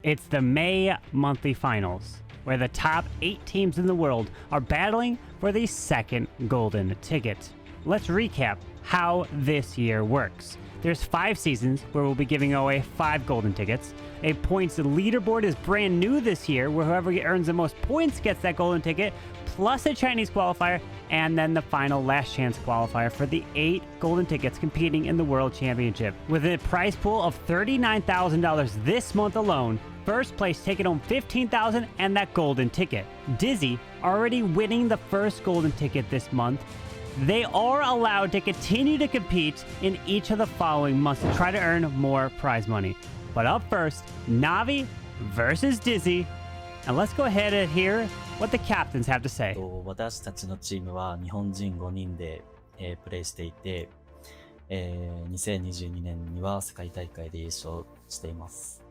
It's the May monthly finals, where the top 8 teams in the world are battling for the second golden ticket. Let's recap how this year works. There's 5 seasons where we'll be giving away 5 golden tickets. A points leaderboard is brand new this year, where whoever earns the most points gets that golden ticket, plus a Chinese qualifier, and then the final last chance qualifier for the 8 golden tickets competing in the World Championship. With a prize pool of $39,000 this month alone, first place taking home $15,000 and that golden ticket. Dizi already winning the first golden ticket this month. They are allowed to continue to compete in each of the following months to try to earn more prize money. But up first, Navi versus Dizi. And let's go ahead and hear what the captains have to say. 私たちのチームは日本人5人で、プレーしていて、2022年には世界大会で優勝しています。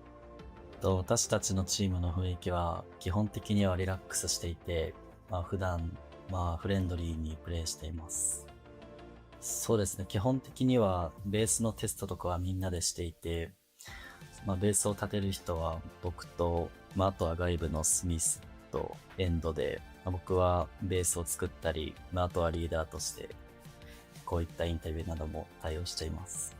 私たちのチームの雰囲気は基本的にはリラックスしていて、普段フレンドリーにプレイしています。そうですね、基本的にはベースのテストとかはみんなでしていて、ベースを立てる人は僕と、あとは外部のスミスとエンドで、僕はベースを作ったり、あとはリーダーとしてこういったインタビューなども対応しています。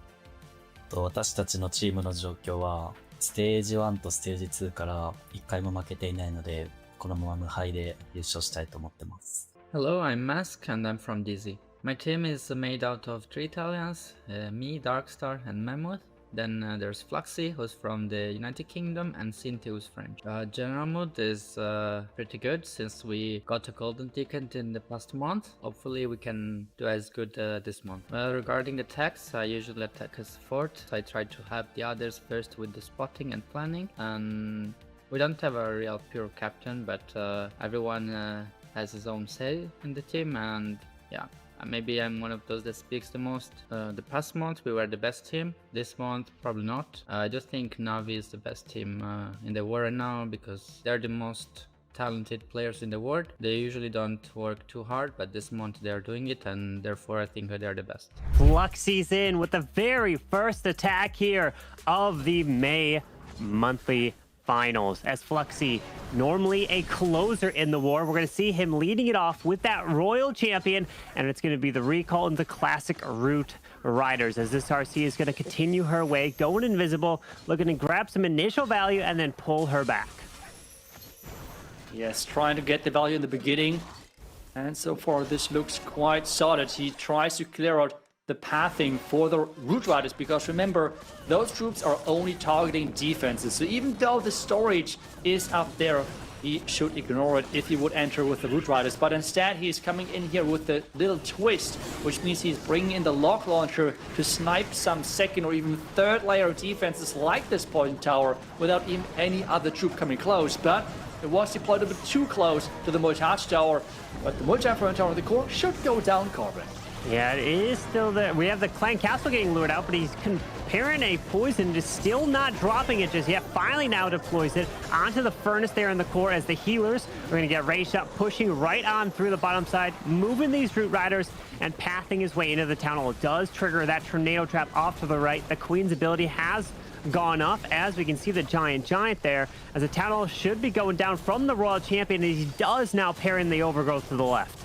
私たちのチームの状況はステージ1とステージ2から1回も負けていないので、このまま無敗で優勝したいと思ってます。Hello, I'm Mask and I'm from Dizi. My team is made out of 3 Italians, me, Darkstar and Mammoth. Then there's Fluxxy, who's from the United Kingdom, and Synthe, who's French. General mood is pretty good since we got a golden ticket in the past month. Hopefully we can do as good this month. Regarding the techs, I usually attack as fourth. I try to have the others first with the spotting and planning. And we don't have a real pure captain, but everyone has his own say in the team, and yeah. Maybe I'm one of those that speaks the most. The past month we were the best team. This month probably not. I just think Navi is the best team in the world right now because they're the most talented players in the world. They usually don't work too hard, but this month they're doing it, and therefore I think they're the best. Fluxxy's in with the very first attack here of the May monthly finals, as Fluxxy, normally a closer in the war. We're going to see him leading it off with that Royal Champion, and it's going to be the recall into classic route riders, as this RC is going to continue her way, going invisible, looking to grab some initial value and then pull her back. Yes, trying to get the value in the beginning, and so far this looks quite solid. He tries to clear out the pathing for the root riders, because remember, those troops are only targeting defenses, so even though the storage is up there, he should ignore it if he would enter with the root riders. But instead he's coming in here with the little twist, which means he's bringing in the lock launcher to snipe some second or even third layer defenses like this poison tower without even any other troop coming close. But it was deployed a bit too close to the multi-hatch tower, but the multi-hatch tower in the core should go down, Carbon. Yeah, it is still there. We have the Clan Castle getting lured out, but he's comparing a poison, just still not dropping it just yet. Finally now deploys it onto the furnace there in the core, as the healers are going to get raised up, pushing right on through the bottom side, moving these root riders and pathing his way into the town hall. It does trigger that tornado trap off to the right. The Queen's ability has gone up, as we can see the giant there, as the town hall should be going down from the Royal Champion, and he does now pair in the overgrowth to the left.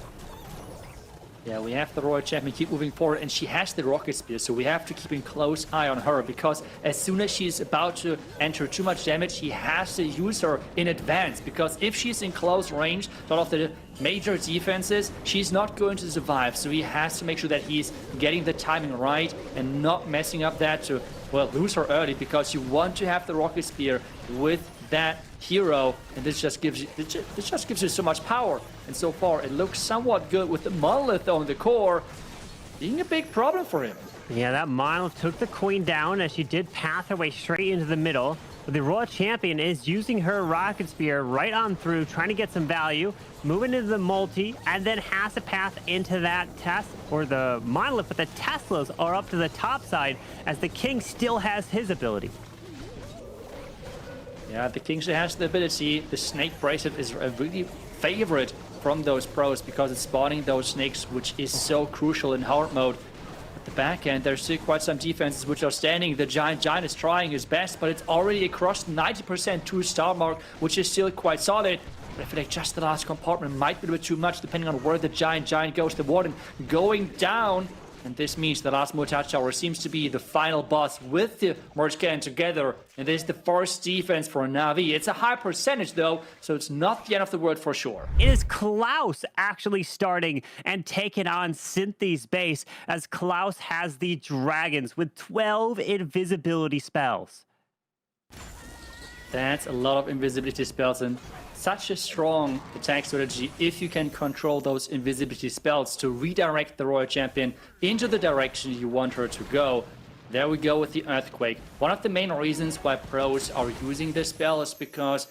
Yeah, we have the Royal Champion keep moving forward, and she has the Rocket Spear, so we have to keep a close eye on her, because as soon as she's about to enter too much damage, he has to use her in advance, because if she's in close range to all of the major defenses, she's not going to survive, so he has to make sure that he's getting the timing right and not messing up that to, well, lose her early, because you want to have the Rocket Spear with that hero, and this just gives you so much power. And so far it looks somewhat good, with the monolith on the core being a big problem for him. Yeah, that monolith took the Queen down, as she did path her way straight into the middle. But the Royal Champion is using her Rocket Spear right on through, trying to get some value, moving into the multi, and then has to path into that test, or the monolith, but the Teslas are up to the top side, as the King still has his ability. Yeah, the King has the ability. The Snake Bracelet is a really favorite from those pros, because it's spawning those snakes, which is so crucial in hard mode. at the back end, there's still quite some defenses which are standing. The Giant is trying his best, but it's already across 90% 2-star mark, which is still quite solid. But I feel like just the last compartment might be a bit too much, depending on where the Giant goes. The Warden going down. And this means the last Mortage Tower seems to be the final boss with the Merge Cannon together. And this is the first defense for Navi. It's a high percentage though, so it's not the end of the world for sure. It is Klaus actually starting and taking on Synthe's base, as Klaus has the dragons with 12 invisibility spells. That's a lot of invisibility spells, and such a strong attack strategy if you can control those invisibility spells to redirect the Royal Champion into the direction you want her to go. There we go with the Earthquake. One of the main reasons why pros are using this spell is because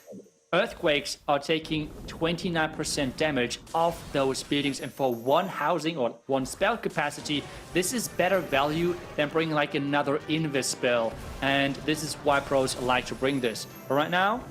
Earthquakes are taking 29% damage off those buildings, and for one housing or one spell capacity, this is better value than bringing like another Invis spell, and this is why pros like to bring this. But right now,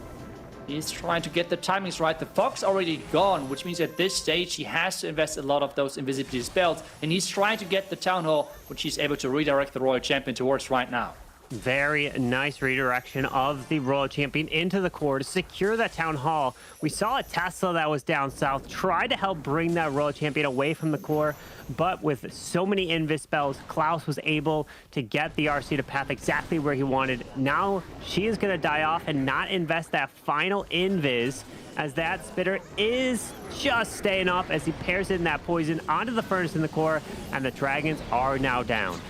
he's trying to get the timings right. The Fox already gone, which means at this stage he has to invest a lot of those invisibility spells, and he's trying to get the Town Hall, which he's able to redirect the Royal Champion towards right now. Very nice redirection of the Royal Champion into the core to secure that Town Hall. We saw a Tesla that was down south try to help bring that Royal Champion away from the core, but with so many Invis spells, Klaus was able to get the RC to path exactly where he wanted. Now she is going to die off and not invest that final Invis, as that Spitter is just staying up as he pairs in that poison onto the furnace in the core, and the dragons are now down.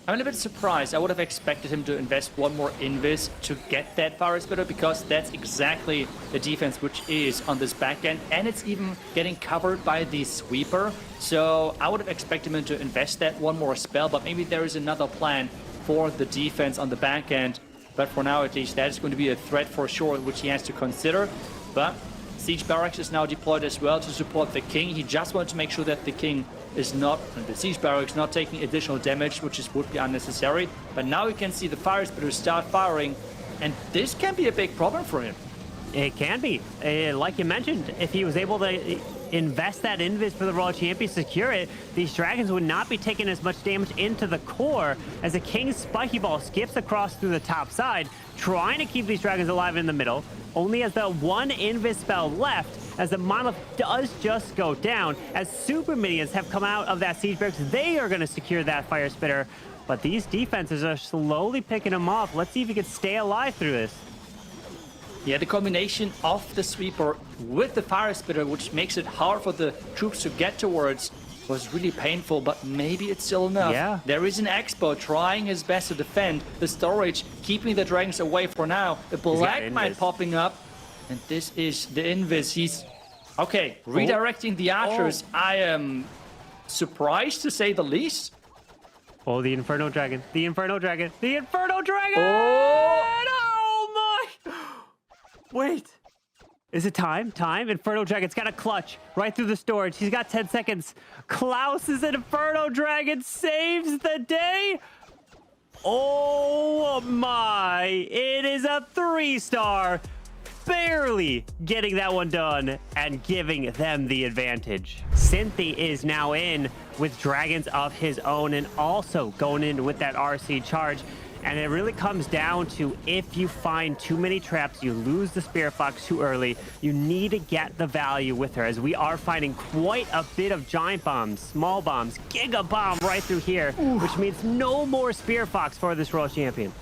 I'm a little bit surprised. I would have expected him to invest one more Invis to get that Fire Spitter, because that's exactly the defense which is on this back end, and it's even getting covered by the Sweeper. So I would have expected him to invest that one more spell, but maybe there is another plan for the defense on the back end. But for now, at least, that is going to be a threat for sure, which he has to consider. But Siege Barracks is now deployed as well to support the King. He just wanted to make sure that the King is not, the Siege Barracks not taking additional damage, which would be unnecessary. But now we can see the Fire Spitter start firing, and this can be a big problem for him. It can be. Like you mentioned, if he was able to invest that Invis for the Royal Champion, secure it, these dragons would not be taking as much damage into the core, as the King's Spiky Ball skips across through the top side, trying to keep these dragons alive in the middle. Only has that one Invis spell left, as the Monolith does just go down. As Super Minions have come out of that Siege Barracks, they are going to secure that Fire Spitter. But these defenses are slowly picking him off. Let's see if he can stay alive through this. Yeah, the combination of the Sweeper with the Fire Spitter, which makes it hard for the troops to get towards, was really painful, but maybe it's still enough. Yeah. There is an Expo trying his best to defend the storage, keeping the dragons away for now. A Black Knight popping up, and this is the Invis. He's, okay, redirecting the archers. I am surprised, to say the least. Oh, the Inferno Dragon. The Inferno Dragon. The Inferno Dragon! Oh my! Wait. Is it time? Time? Inferno Dragon's got a clutch right through the storage. He's got 10 seconds. Klaus's Inferno Dragon saves the day. Oh my. It is a 3-star. Barely getting that one done and giving them the advantage. Synthe is now in with dragons of his own, and also going in with that RC charge. And it really comes down to, if you find too many traps, you lose the Spirit Fox too early, you need to get the value with her, as we are finding quite a bit of giant bombs, small bombs, giga bomb right through here, which means no more Spirit Fox for this Royal Champion.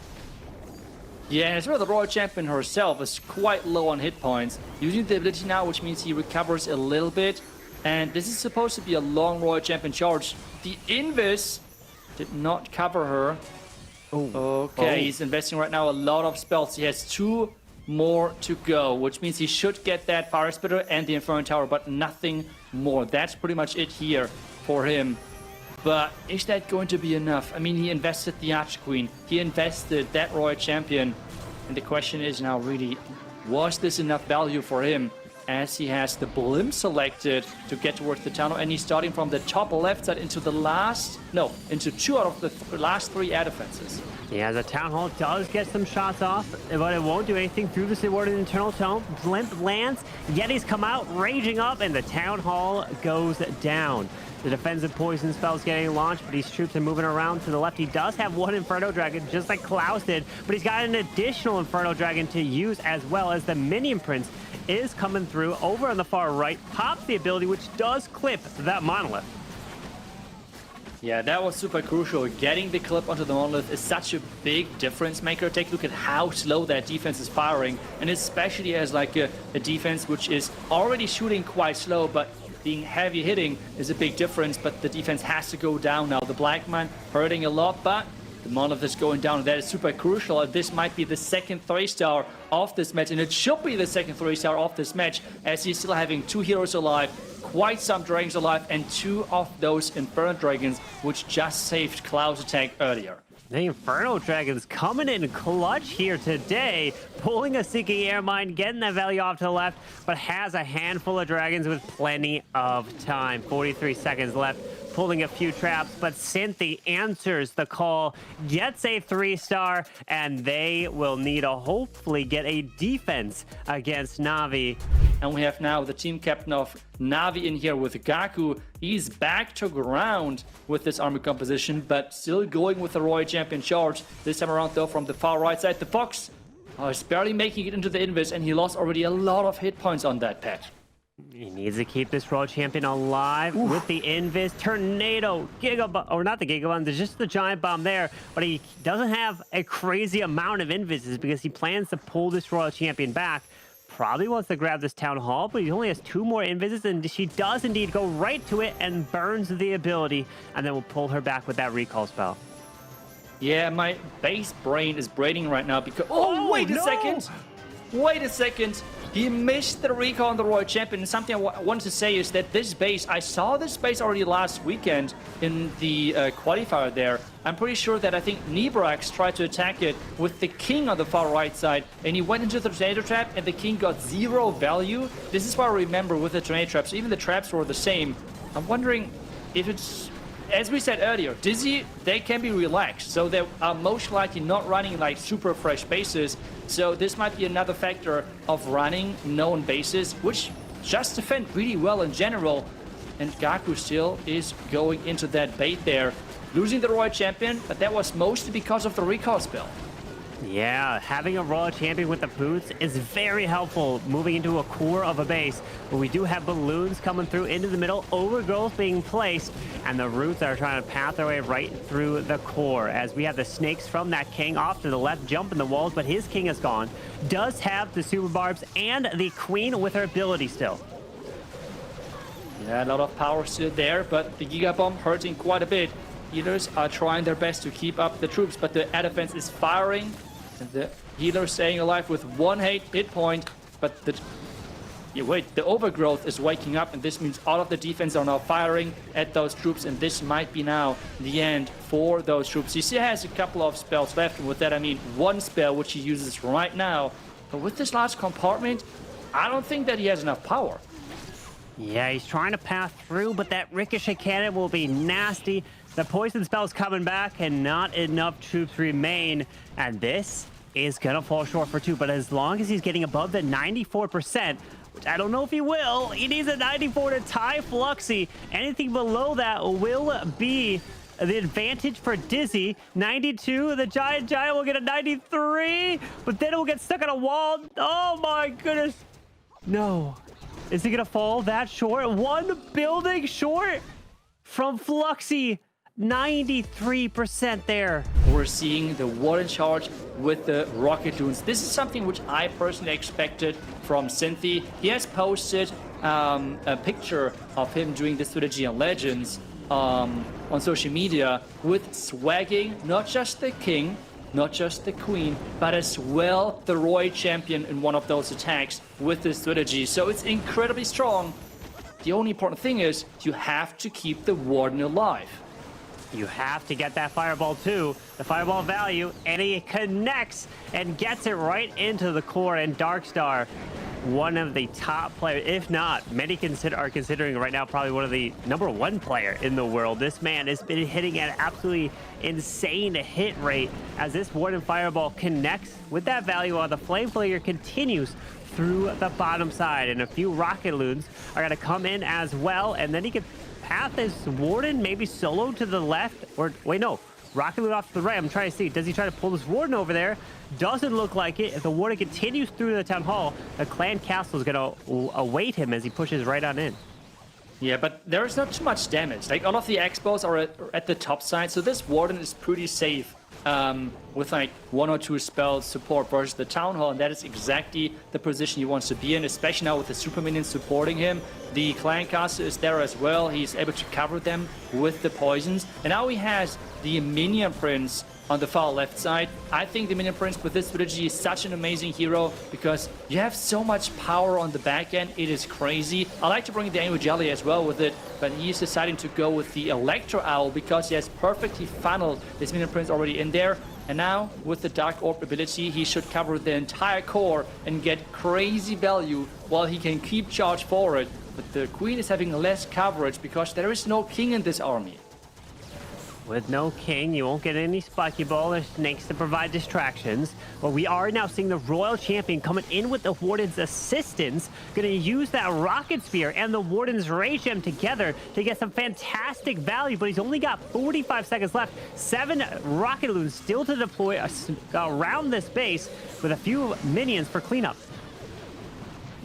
Yeah, and as well, the Royal Champion herself is quite low on hit points. Using the ability now, which means he recovers a little bit. And this is supposed to be a long Royal Champion charge. The Invis did not cover her. Okay, he's investing right now a lot of spells. He has 2 more to go, which means he should get that Fire Spitter and the Inferno Tower, but nothing more. That's pretty much it here for him. But is that going to be enough? I mean, he invested the Archqueen. He invested that Royal Champion. And the question is now really, was this enough value for him as he has the blimp selected to get towards the tunnel, and he's starting from the top left side into into 2 out of the last 3 air defenses. Yeah, the Town Hall does get some shots off, but it won't do anything through the rewarded internal tunnel. Blimp lands, Yetis come out, raging up, and the Town Hall goes down. The defensive poison spell's getting launched, but these troops are moving around to the left. He does have 1 Inferno Dragon, just like Klaus did, but he's got an additional Inferno Dragon to use, as well as the Minion Prince is coming through over on the far right, pops the ability, which does clip that Monolith. Yeah, that was super crucial. Getting the clip onto the Monolith is such a big difference maker. Take a look at how slow that defense is firing, and especially as like a defense which is already shooting quite slow, but being heavy hitting is a big difference. But the defense has to go down now. The Black Man hurting a lot, but the Monolith is going down. That is super crucial. This might be the second 3-star of this match, and it should be the second 3-star of this match, as he's still having 2 heroes alive, quite some dragons alive, and 2 of those Inferno Dragons, which just saved Klaus' attack earlier. The Inferno Dragon's coming in clutch here today, pulling a Seeking Air Mine, getting that value off to the left, but has a handful of dragons with plenty of time. 43 seconds left, pulling a few traps, but Synthe answers the call, gets a 3-star, and they will need to hopefully get a defense against Navi. And we have now the team captain of Navi in here with Gaku. He's back to ground with this army composition, but still going with the Royal Champion charge. This time around, though, from the far right side, the Fox is barely making it into the invis, and he lost already a lot of hit points on that pet. He needs to keep this Royal Champion alive with the Invis. Tornado, Giga Bomb, or not the Giga Bomb, there's just the Giant Bomb there, but he doesn't have a crazy amount of Invises because he plans to pull this Royal Champion back. Probably wants to grab this Town Hall, but he only has 2 more Invises, and she does indeed go right to it and burns the ability, and then we'll pull her back with that recall spell. Yeah, my base brain is braining right now because... Oh, wait a second! Wait a second! He missed the recall on the Royal Champion, and something I wanted to say is that this base, I saw this base already last weekend in the qualifier there. I'm pretty sure that I think Nibrax tried to attack it with the King on the far right side, and he went into the tornado trap, and the King got 0 value. This is what I remember with the tornado traps. Even the traps were the same. I'm wondering if it's... As we said earlier, Dizi, they can be relaxed, so they are most likely not running like super fresh bases. So this might be another factor of running known bases, which just defend really well in general. And Gaku still is going into that bait there, losing the Royal Champion, but that was mostly because of the recall spell. Yeah, having a Royal Champion with the boots is very helpful moving into a core of a base. But we do have balloons coming through into the middle, overgrowth being placed, and the roots are trying to path their way right through the core. As we have the snakes from that King off to the left, jumping the walls, but his King is gone. Does have the super barbs and the Queen with her ability still. Yeah, a lot of power still there, but the Giga Bomb hurting quite a bit. Healers are trying their best to keep up the troops, but the air defense is firing. And the healer staying alive with 1 hit point, but the overgrowth is waking up, and this means all of the defense are now firing at those troops, and this might be now the end for those troops. He still has a couple of spells left, and with that I mean 1 spell which he uses right now. But with this large compartment, I don't think that he has enough power. Yeah, he's trying to pass through, but that ricochet cannon will be nasty. The poison spell's coming back, and not enough troops remain. And this is gonna fall short for 2, but as long as he's getting above the 94%, which I don't know if he will, he needs a 94 to tie Fluxxy. Anything below that will be the advantage for Dizi. 92, the Giant will get a 93, but then it will get stuck on a wall. Oh my goodness. No. Is he gonna fall that short? 1 building short from Fluxxy. 93% there. We're seeing the Warden charge with the Rocket Loons. This is something which I personally expected from Synthe. He has posted a picture of him doing this strategy on Legends on social media with swagging not just the King, not just the Queen, but as well the Royal Champion in one of those attacks with this strategy. So it's incredibly strong. The only important thing is you have to keep the Warden alive. You have to get that fireball too, the fireball value, and he connects and gets it right into the core, and Darkstar one of the top players, if not, many are considering right now probably one of the #1 player in the world. This man has been hitting at an absolutely insane hit rate as this Warden Fireball connects with that value while the Flame Flayer continues through the bottom side. And a few Rocket Loons are going to come in as well, and then he could path his Warden maybe solo to the left, or wait, no. Rocket Loon off to the right. I'm trying to see. Does he try to pull this Warden over there? Doesn't look like it. If the Warden continues through the Town Hall, the Clan Castle is going to await him as he pushes right on in. Yeah, but there's not too much damage. Like, all of the Expos are at the top side, so this Warden is pretty safe with like 1 or 2 spells support versus the Town Hall, and that is exactly the position he wants to be in, especially now with the Super Minions supporting him. The Clan Castle is there as well. He's able to cover them with the poisons, and now he has the Minion Prince on the far left side. I think the Minion Prince with this strategy is such an amazing hero because you have so much power on the back end. It is crazy. I like to bring the Angry Jelly as well with it, but he's deciding to go with the Electro Owl because he has perfectly funneled this Minion Prince already in there. And now with the Dark Orb ability, he should cover the entire core and get crazy value while he can keep charge forward. But the Queen is having less coverage because there is no king in this army. With no king, you won't get any spiky ball or snakes to provide distractions. But we are now seeing the Royal Champion coming in with the Warden's assistance. Going to use that Rocket Sphere and the Warden's Rage Gem together to get some fantastic value. But he's only got 45 seconds left. 7 Rocket Loons still to deploy around this base with a few minions for cleanup.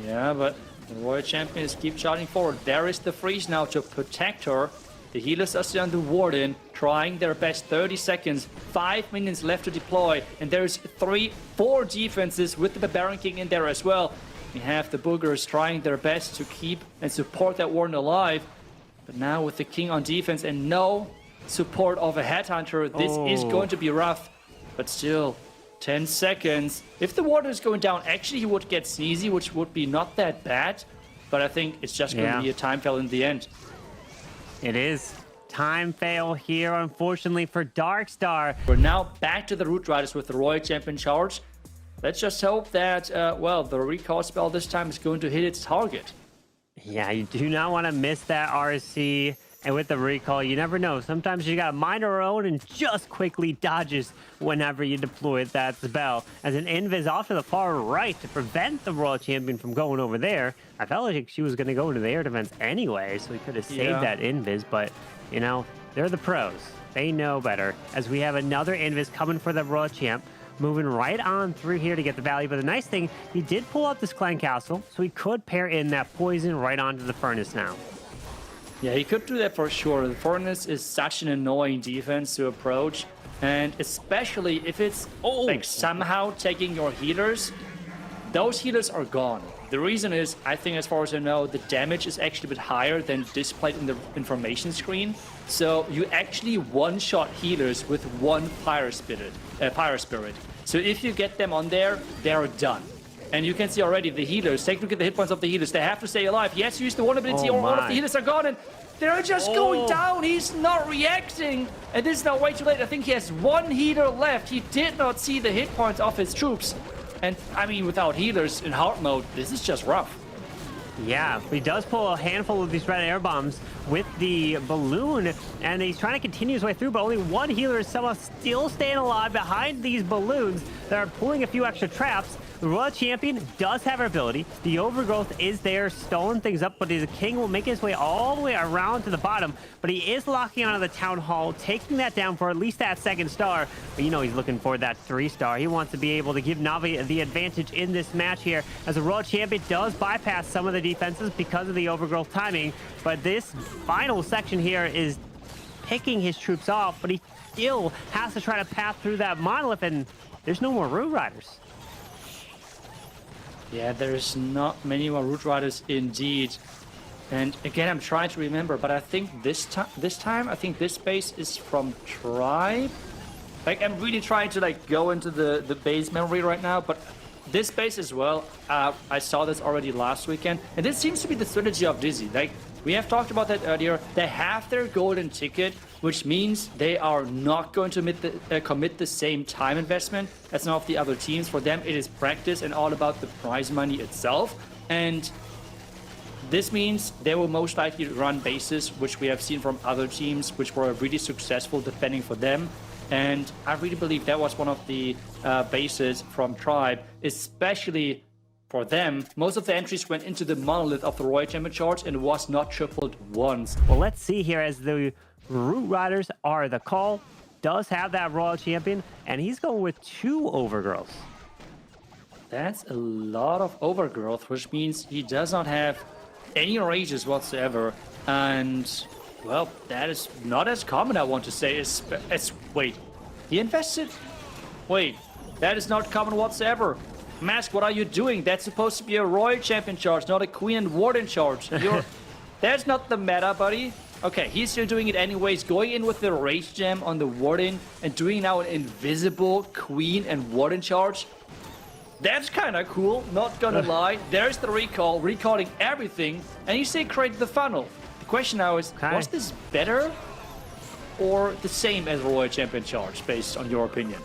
Yeah, but the Royal Champions keep charging forward. There is the freeze now to protect her. The healers are still on the Warden, trying their best. 30 seconds, 5 minions left to deploy, and there's 4 defenses with the Barbarian King in there as well. We have the Boogers trying their best to keep and support that Warden alive, but now with the King on defense and no support of a Headhunter, this is going to be rough. But still, 10 seconds. If the Warden is going down, actually he would get Sneezy, which would be not that bad, but I think it's just going to be a time fail in the end. It is. Time fail here, unfortunately, for Darkstar. We're now back to the Root Riders with the Royal Champion charge. Let's just hope that, well, the recall spell this time is going to hit its target. Yeah, you do not want to miss that RC. And with the recall, you never know. Sometimes you got to mind our own and just quickly dodges whenever you deploy that spell. As an invis off to the far right to prevent the Royal Champion from going over there. I felt like she was going to go into the air defense anyway, so we could have saved that invis. But, you know, they're the pros. They know better. As we have another invis coming for the Royal Champ. Moving right on through here to get the value. But the nice thing, he did pull out this Clan Castle, so he could pair in that poison right onto the Furnace now. Yeah, he could do that for sure. The Furnace is such an annoying defense to approach, and especially if it's like somehow taking your healers, those healers are gone. The reason is, I think as far as I know, the damage is actually a bit higher than displayed in the information screen. So you actually one-shot healers with 1 Pyro Spirit. So if you get them on there, they're done. And you can see already the healers, take a look at the hit points of the healers. They have to stay alive. He has to use the one ability or all of the healers are gone and they're just going down. He's not reacting. And this is now way too late. I think he has 1 healer left. He did not see the hit points of his troops. And I mean, without healers in hard mode, this is just rough. Yeah, he does pull a handful of these red air bombs with the balloon, and he's trying to continue his way through, but only 1 healer is somehow still staying alive behind these balloons that are pulling a few extra traps. The Royal Champion does have her ability. The Overgrowth is there, stalling things up, but the King will make his way all the way around to the bottom, but he is locking onto the Town Hall, taking that down for at least that 2nd star. But you know he's looking for that 3-star. He wants to be able to give Navi the advantage in this match here, as the Royal Champion does bypass some of the defenses because of the Overgrowth timing, but this final section here is picking his troops off, but he still has to try to pass through that monolith, and there's no more Root Riders. Yeah, there's not many more Root Riders indeed. And again, I'm trying to remember, but I think this time, I think this base is from Tribe. Like, I'm really trying to like go into the base memory right now, but this base as well, I saw this already last weekend, and this seems to be the strategy of Dizi. Like, We have talked about that earlier. They have their golden ticket, which means they are not going to commit the same time investment as some of the other teams. For them, it is practice and all about the prize money itself. And this means they will most likely run bases, which we have seen from other teams, which were really successful defending for them. And I really believe that was one of the bases from Tribe, especially for them. Most of the entries went into the monolith of the Royal Champion charge and was not tripled once. Well, let's see here as the Root Riders are the call. Does have that Royal Champion, and he's going with 2 Overgrowths. That's a lot of overgrowth, which means he does not have any rages whatsoever. And, well, that is not as common, I want to say. Wait, he invested? Wait, that is not common whatsoever. Mask, what are you doing? That's supposed to be a Royal Champion charge, not a Queen and Warden charge. That's not the meta, buddy. Okay, he's still doing it anyways, going in with the Rage Gem on the Warden and doing now an invisible Queen and Warden charge. That's kind of cool, not gonna lie. There's the recall, recalling everything, and you say create the funnel. The question now is, was this better or the same as Royal Champion charge, based on your opinion?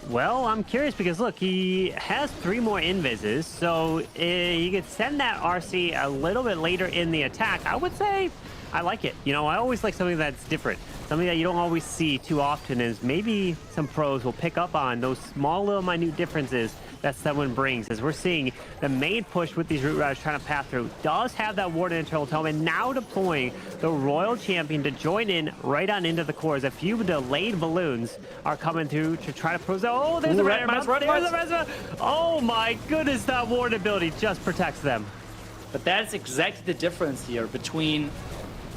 Well, I'm curious because, look, he has 3 more invises, so you could send that RC a little bit later in the attack. I would say I like it. You know, I always like something that's different. Something that you don't always see too often is maybe some pros will pick up on those small little minute differences that someone brings. As we're seeing the main push with these Root Riders trying to pass through does have that Warden internal tome, and now deploying the Royal Champion to join in right on into the cores. A few delayed balloons are coming through to try to pose. Oh, there's a red Resma. Oh my goodness, that Warden ability just protects them. But that's exactly the difference here between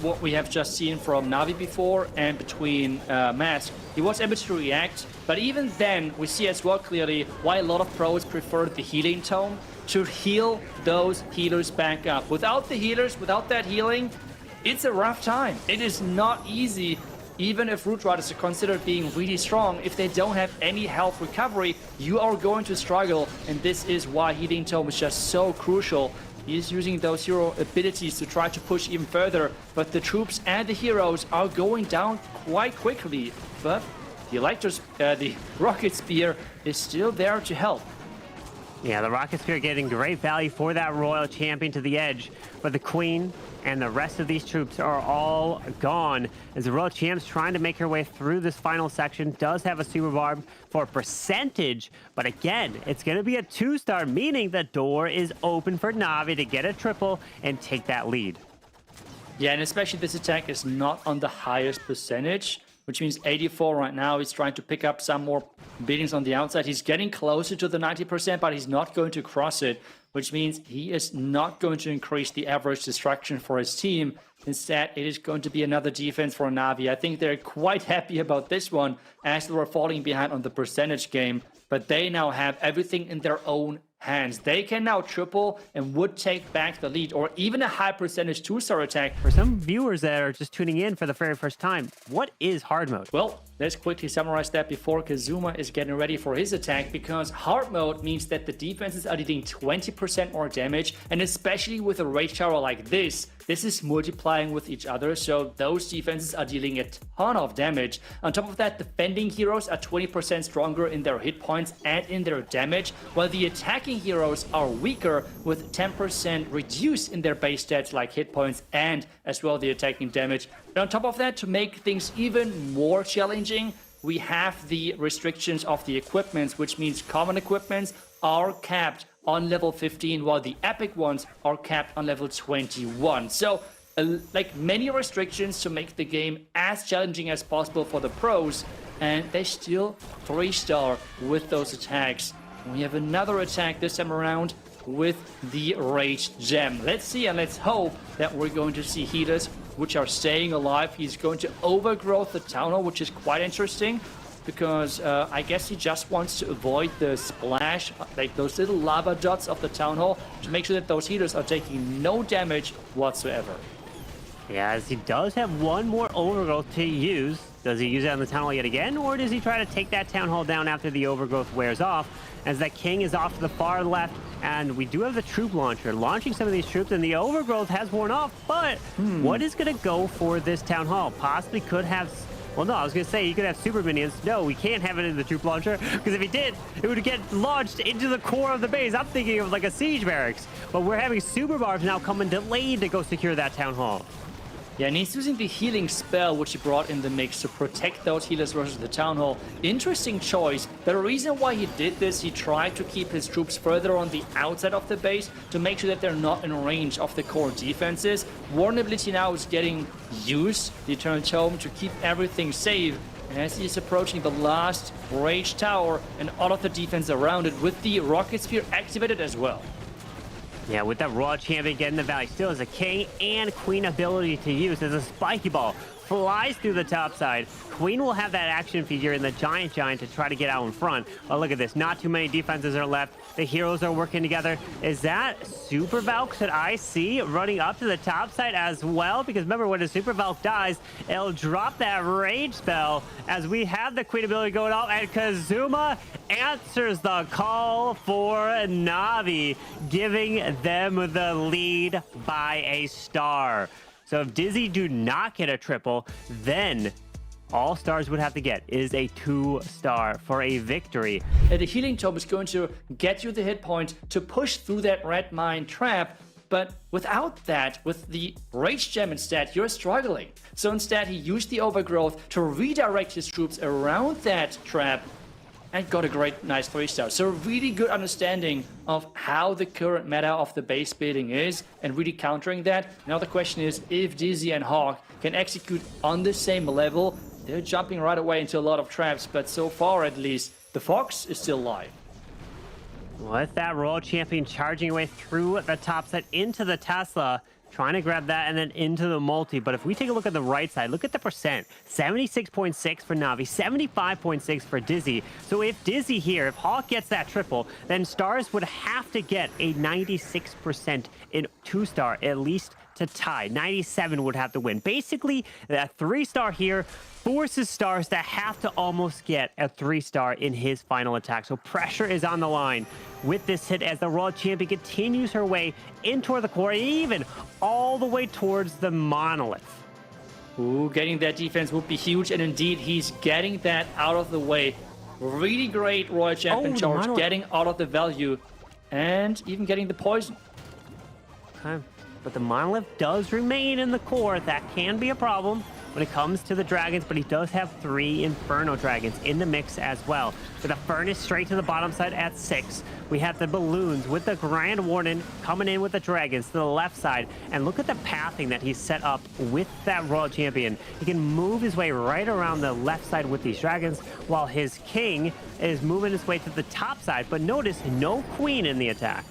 what we have just seen from Navi before and between Mask. He was able to react, but even then we see as well clearly why a lot of pros prefer the healing tome to heal those healers back up. Without the healers, without that healing, it's a rough time. It is not easy, even if Root Riders are considered being really strong. If they don't have any health recovery, you are going to struggle, and this is why healing tome is just so crucial. He's using those hero abilities to try to push even further, but the troops and the heroes are going down quite quickly. But the Rocket Spear is still there to help. Yeah, the Rocket Spear getting great value for that Royal Champion to the edge, but the Queen and the rest of these troops are all gone as the Royal Champ's trying to make her way through this final section. Does have a super barb for percentage, but again, it's going to be a 2-star, meaning the door is open for Navi to get a triple and take that lead. Yeah, and especially this attack is not on the highest percentage, which means 84 right now. He's trying to pick up some more beatings on the outside. He's getting closer to the 90%, but he's not going to cross it, which means he is not going to increase the average destruction for his team. Instead, it is going to be another defense for Navi. I think they're quite happy about this one, as they were falling behind on the percentage game, but they now have everything in their own hands. They can now triple and would take back the lead, or even a high percentage 2-star attack. For some viewers that are just tuning in for the very first time, what is hard mode? Well, let's quickly summarize that before Kazuma is getting ready for his attack, because hard mode means that the defenses are dealing 20% more damage, and especially with a rage tower like this is multiplying with each other, so those defenses are dealing a ton of damage. On top of that, defending heroes are 20% stronger in their hit points and in their damage, while the attacking heroes are weaker with 10% reduced in their base stats like hit points and as well the attacking damage. And on top of that, to make things even more challenging, we have the restrictions of the equipments, which means common equipments are capped on level 15, while the epic ones are capped on level 21. So, like many restrictions to make the game as challenging as possible for the pros, and they still 3-star with those attacks. We have another attack this time around with the Rage Gem. Let's see and let's hope that we're going to see healers which are staying alive. He's going to overgrowth the Town Hall, which is quite interesting, because I guess he just wants to avoid the splash, like those little lava dots of the Town Hall, to make sure that those healers are taking no damage whatsoever. Yeah, as he does have one more overgrowth to use. Does he use it on the Town Hall yet again, or does he try to take that Town Hall down after the Overgrowth wears off? As that King is off to the far left, and we do have the Troop Launcher launching some of these troops, and the Overgrowth has worn off, but what is going to go for this Town Hall? Possibly could have... Well, no, I was going to say he could have super minions. No, we can't have it in the troop launcher, because if he did, it would get launched into the core of the base. I'm thinking of like a siege barracks, but we're having super barbs now coming delayed to go secure that Town Hall. Yeah, and he's using the healing spell, which he brought in the mix to protect those healers versus the Town Hall. Interesting choice. The reason why he did this, he tried to keep his troops further on the outside of the base to make sure that they're not in range of the core defenses. Vulnerability now is getting used, the Eternal Tome, to keep everything safe. And as he is approaching the last Rage Tower and all of the defense around it, with the Rocket Sphere activated as well. Yeah, with that Raw Champion getting the Valley, still has a King and Queen ability to use as a Spiky Ball flies through the top side. Queen will have that action figure in the Giant to try to get out in front. But look at this, not too many defenses are left. The heroes are working together. Is that Super Valks that I see running up to the top side as well? Because remember, when a Super Valk dies, it'll drop that rage spell as we have the Queen ability going off, and Kazuma answers the call for Navi, giving them the lead by a star. So if Dizi do not get a triple, then all stars would have to get is a 2-star for a victory. The healing tome is going to get you the hit point to push through that red mine trap, but without that, with the Rage Gem instead, you're struggling. So instead, he used the Overgrowth to redirect his troops around that trap and got a great, nice 3-star. So really good understanding of how the current meta of the base building is and really countering that. Now the question is, if Dizi and Hawk can execute on the same level, they're jumping right away into a lot of traps, but so far at least, the Fox is still live. With that Royal Champion charging away through the top set into the Tesla, trying to grab that and then into the multi. But if we take a look at the right side, look at the percent. 76.6 for Navi, 75.6 for Dizi. So if Dizi here, if Hawk gets that triple, then stars would have to get a 96% in 2-star, at least to tie. 97 would have to win. Basically, that 3-star here forces stars to have to almost get a 3-star in his final attack. So pressure is on the line with this hit as the Royal Champion continues her way in toward the core, even all the way towards the Monolith. Ooh, getting that defense would be huge, and indeed, he's getting that out of the way. Really great Royal Champion charge, getting out of the value, and even getting the poison. Okay. But the Monolith does remain in the core. That can be a problem when it comes to the dragons, but he does have 3 Inferno dragons in the mix as well. With a Furnace straight to the bottom side at 6. We have the Balloons with the Grand Warden coming in with the dragons to the left side. And look at the pathing that he's set up with that Royal Champion. He can move his way right around the left side with these dragons, while his King is moving his way to the top side. But notice, no Queen in the attack.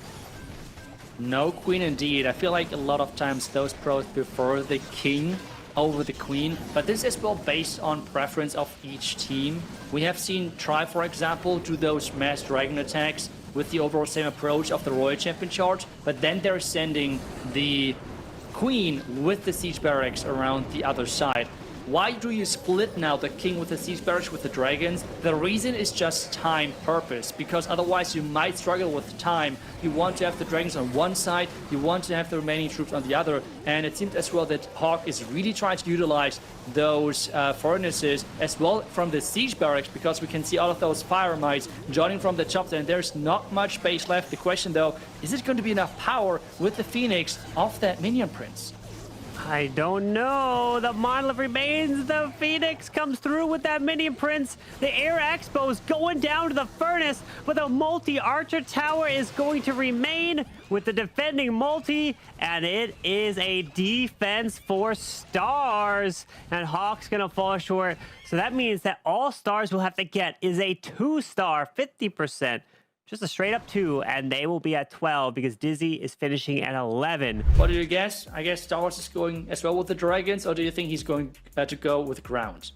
No Queen indeed. I feel like a lot of times those pros prefer the King over the Queen, but this is well based on preference of each team. We have seen Tri, for example, do those mass dragon attacks with the overall same approach of the Royal Champion charge, but then they're sending the Queen with the siege barracks around the other side. Why do you split now the King with the siege barracks with the dragons? The reason is just time purpose, because otherwise you might struggle with time. You want to have the dragons on one side, you want to have the remaining troops on the other, and it seems as well that Hawk is really trying to utilize those furnaces as well from the siege barracks, because we can see all of those fire mites joining from the top there, and there's not much base left. The question though, is it going to be enough power with the Phoenix of that minion prince? I don't know. The Monolith remains. The Phoenix comes through with that Minion Prince. The Air Expo is going down to the Furnace, but the multi-archer tower is going to remain with the defending multi, and it is a defense for stars. And Hawk's going to fall short. So that means that all stars will have to get is a 2-star, 50%. Just a straight up 2, and they will be at 12 because Dizi is finishing at 11. What do you guess? I guess Star Wars is going as well with the dragons, or do you think he's going to go with ground?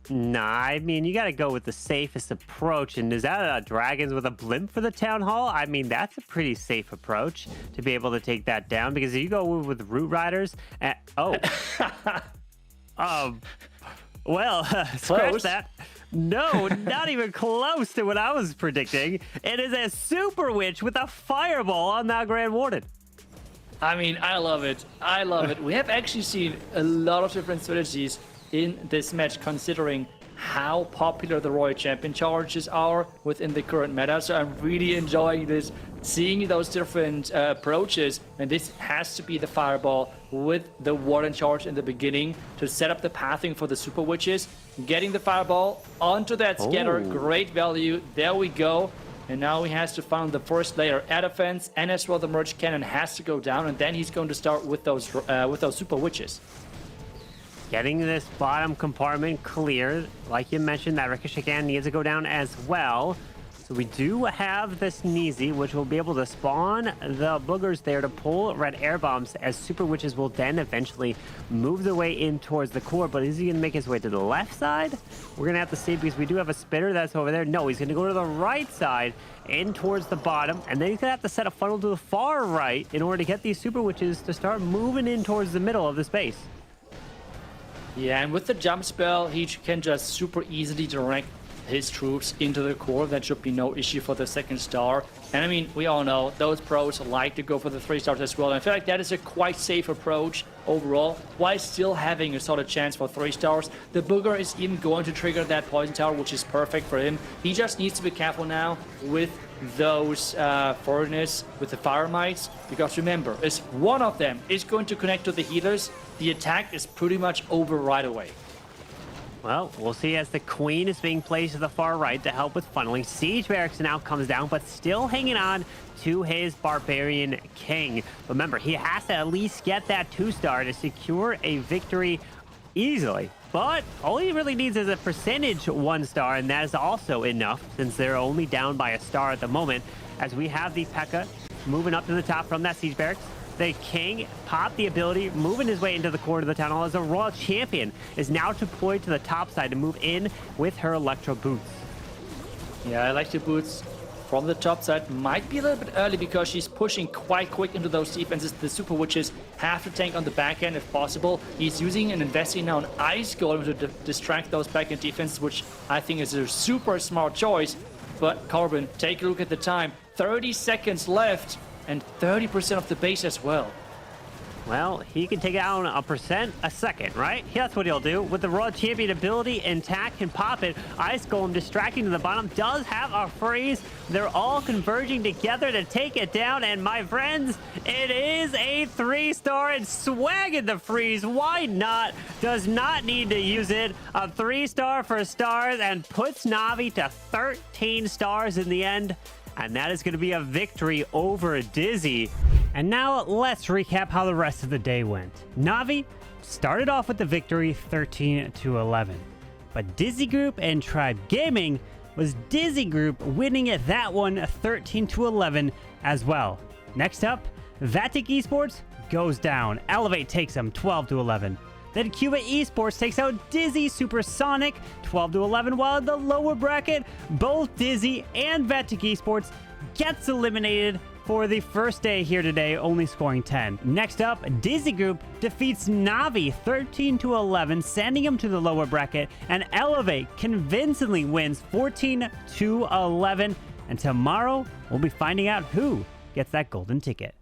Nah, I mean, you got to go with the safest approach. And is that dragons with a blimp for the town hall? I mean, that's a pretty safe approach to be able to take that down, because if you go with root riders, Well, scratch that. No, not even close to what I was predicting. It is a Super Witch with a Fireball on that Grand Warden. I mean, I love it. I love it. We have actually seen a lot of different strategies in this match, considering how popular the Royal Champion charges are within the current meta. So I'm really enjoying this, seeing those different approaches. And this has to be the Fireball with the Warden charge in the beginning to set up the pathing for the Super Witches. Getting the Fireball onto that scatter, great value. There we go. And now he has to find the first layer air defense, and as well the merge cannon has to go down, and then he's going to start with those Super Witches. Getting this bottom compartment clear, like you mentioned, that Ricochet cannon needs to go down as well. So we do have this Nizi, which will be able to spawn the boogers there to pull red air bombs, as Super Witches will then eventually move their way in towards the core. But is he going to make his way to the left side? We're going to have to see, because we do have a spitter that's over there. No, he's going to go to the right side, in towards the bottom, and then he's going to have to set a funnel to the far right in order to get these Super Witches to start moving in towards the middle of the space. Yeah, and with the jump spell, he can just super easily direct his troops into the core. That should be no issue for the second star. And I mean, we all know those pros like to go for the 3 stars as well. And I feel like that is a quite safe approach overall, while still having a solid chance for 3 stars. The Booger is even going to trigger that poison tower, which is perfect for him. He just needs to be careful now with those foreigners, with the fire mites, because remember, if one of them is going to connect to the healers, the attack is pretty much over right away. Well, we'll see as the Queen is being placed to the far right to help with funneling. Siege Barracks now comes down, but still hanging on to his Barbarian King. Remember, he has to at least get that 2-star to secure a victory easily. But all he really needs is a percentage 1-star, and that is also enough, since they're only down by a star at the moment, as we have the P.E.K.K.A. moving up to the top from that Siege Barracks. The King popped the ability, moving his way into the core of the tunnel, as a Royal Champion is now deployed to the top side to move in with her Electro Boots. Yeah, I like the boots from the top side. Might be a little bit early because she's pushing quite quick into those defenses. The Super Witches have to tank on the back end if possible. He's using and investing now an Ice Golem to distract those back end defenses, which I think is a super smart choice. But Carbon, take a look at the time. 30 seconds left. And 30% of the base as well. Well, he can take out a percent a second, right? That's what he'll do. With the Royal Champion ability, intact, can pop it. Ice Golem distracting to the bottom, does have a freeze. They're all converging together to take it down. And my friends, it is a 3-star and swagging the freeze. Why not? Does not need to use it. A 3-star for stars and puts Navi to 13 stars in the end. And that is going to be a victory over Dizi. And now let's recap how the rest of the day went. Navi started off with the victory 13-11. But Dizi Group and Tribe Gaming was Dizi Group winning at that one 13-11 as well. Next up, Vatic Esports goes down. Elevate takes them 12-11. Then Cuba Esports takes out Dizi Supersonic 12-11, while in the lower bracket, both Dizi and Vatic Esports gets eliminated for the first day here today, only scoring 10. Next up, Dizi Group defeats Navi 13-11, sending him to the lower bracket, and Elevate convincingly wins 14-11. And tomorrow, we'll be finding out who gets that golden ticket.